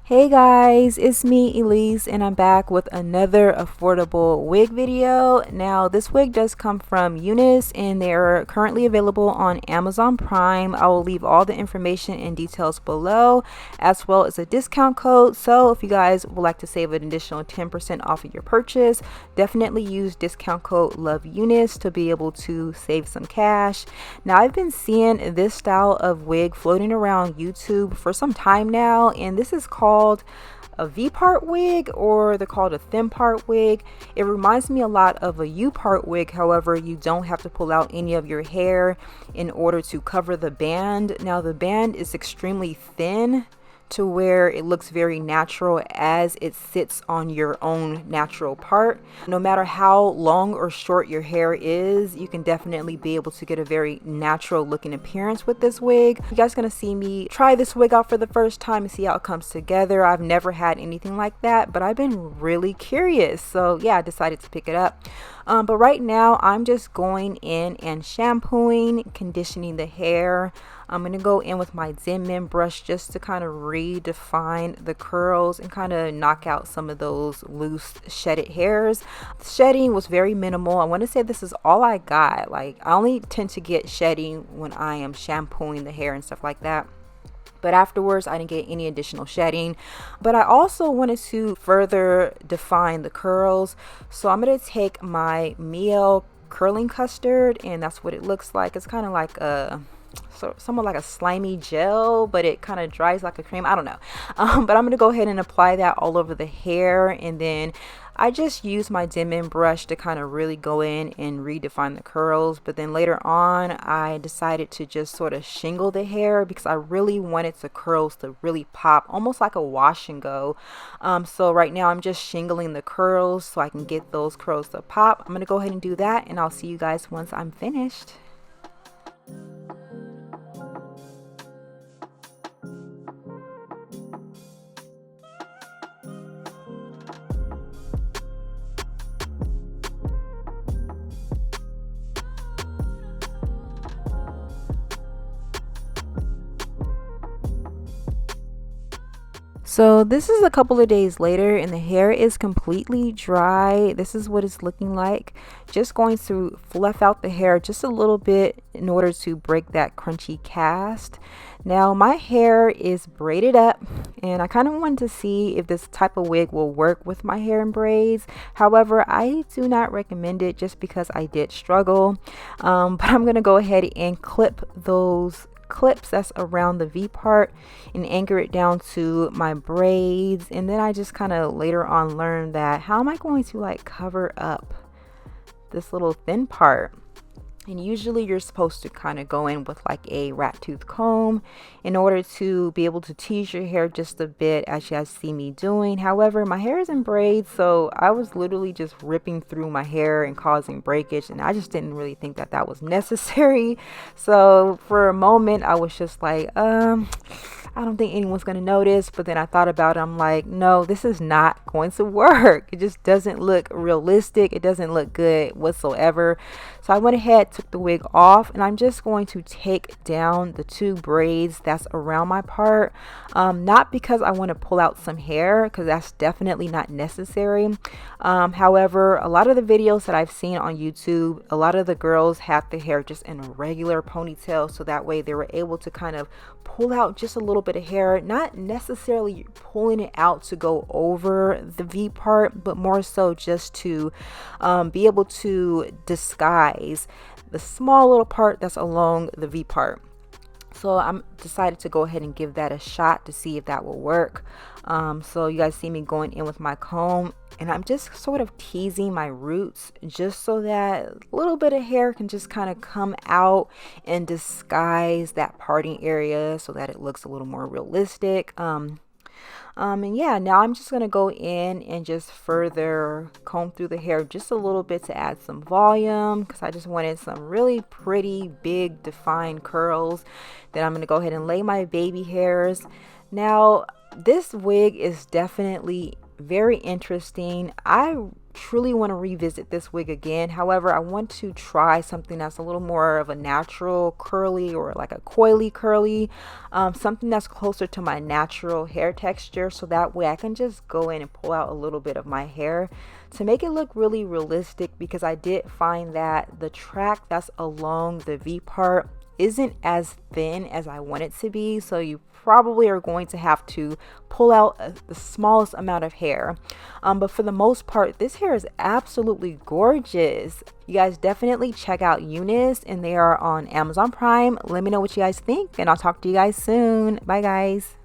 Hey guys, it's me Elise and I'm back with another affordable wig video. Now this wig does come from UNICE and they're currently available on Amazon Prime. I will leave all the information and details below as well as a discount code. So if you guys would like to save an additional 10% off of your purchase, definitely use discount code LOVEUNICE to be able to save some cash. Now I've been seeing this style of wig floating around YouTube for some time now, and this is called a V-part wig, or they're called a thin part wig. It reminds me a lot of a U-part wig. However, you don't have to pull out any of your hair in order to cover the band. Now the band is extremely thin to where it looks very natural as it sits on your own natural part. No matter how long or short your hair is, you can definitely be able to get a very natural looking appearance with this wig. You guys gonna see me try this wig out for the first time and see how it comes together. I've never had anything like that, but I've been really curious, so yeah, I decided to pick it up. But right now I'm just going in and shampooing, conditioning the hair. I'm going to go in with my Zen brush just to kind of redefine the curls and kind of knock out some of those loose shedded hairs. The shedding was very minimal. I want to say this is all I got. Like, I only tend to get shedding when I am shampooing the hair and stuff like that. But afterwards I didn't get any additional shedding. But I also wanted to further define the curls, so I'm going to take my Miel curling custard, and that's what it looks like. It's kind of like a somewhat like a slimy gel, but it kind of dries like a cream. I don't know. But I'm going to go ahead and apply that all over the hair, and then I just use my Zen brush to kind of really go in and redefine the curls. But then later on I decided to just sort of shingle the hair because I really wanted the curls to really pop, almost like a wash and go. So right now I'm just shingling the curls so I can get those curls to pop. I'm going to go ahead and do that, and I'll see you guys once I'm finished. So this is a couple of days later and the hair is completely dry. This is what it's looking like. Just going to fluff out the hair just a little bit in order to break that crunchy cast. Now my hair is braided up, and I kind of wanted to see if this type of wig will work with my hair in braids. However, I do not recommend it just because I did struggle. But I'm going to go ahead and clip those clips that's around the V part and anchor it down to my braids. And then I just kind of later on learned that how am I going to like cover up this little thin part. And usually you're supposed to kind of go in with like a rat tooth comb in order to be able to tease your hair just a bit, as you guys see me doing. However, my hair is in braids, so I was literally just ripping through my hair and causing breakage, and I just didn't really think that that was necessary. So for a moment I was just like, I don't think anyone's going to notice. But then I thought about it. I'm like, no, this is not going to work. It just doesn't look realistic. It doesn't look good whatsoever. So I went ahead, took the wig off, and I'm just going to take down the two braids that's around my part. Not because I want to pull out some hair, because that's definitely not necessary. However, a lot of the videos that I've seen on YouTube, a lot of the girls had the hair just in a regular ponytail, so that way they were able to kind of pull out just a little bit of hair, not necessarily pulling it out to go over the V part, but more so just to be able to disguise the small little part that's along the V part. So I'm decided to go ahead and give that a shot to see if that will work. So you guys see me going in with my comb, and I'm just sort of teasing my roots just so that a little bit of hair can just kind of come out and disguise that parting area so that it looks a little more realistic. And yeah, now I'm just gonna go in and just further comb through the hair just a little bit to add some volume, because I just wanted some really pretty big defined curls. Then I'm gonna go ahead and lay my baby hairs. Now this wig is definitely very interesting. I truly want to revisit this wig again. However, I want to try something that's a little more of a natural curly, or like a coily curly, something that's closer to my natural hair texture, so that way I can just go in and pull out a little bit of my hair to make it look really realistic, because I did find that the track that's along the V part isn't as thin as I want it to be, so you probably are going to have to pull out the smallest amount of hair. But for the most part, this hair is absolutely gorgeous. You guys definitely check out UNICE, and they are on Amazon Prime. Let me know what you guys think, and I'll talk to you guys soon. Bye guys.